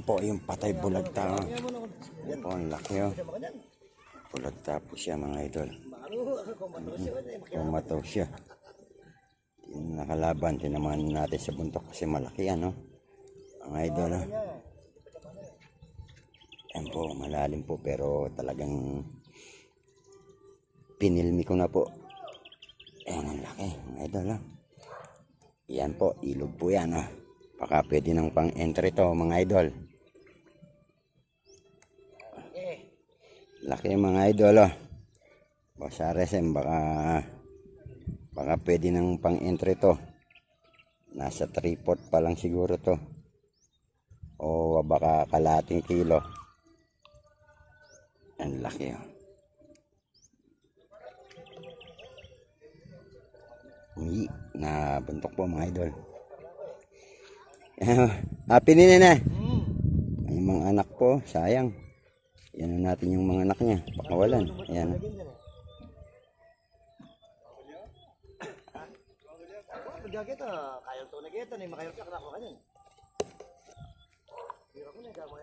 Yan po yung patay bulagta. Yan po, ang laki oh. Bulagta po siya mga idol. Kumataw siya. Yung nakalaban, tinamaan natin sa buntok kasi malaki yan oh. Mga idol oh. Yan po, malalim po pero talagang pinilmi ko na po. Ayan ang laki mga idol oh. Yan po, ilog po yan oh. Baka pwede nang pang entry to mga idol. Laki mga idol oh. Basta RSM baka pwede nang pang entry to. Nasa 3/4 pa lang siguro to. O baka kalating kilo. Ang laki oh. Nabuntok po mga idol. Happy din na. Yung mga anak po, sayang. Yan natin yung mga anak niya. Pakawalan. Ayan. Kita, kaya to na kita, ni makayok ka na ko kanyan. Hindi ako na gamay.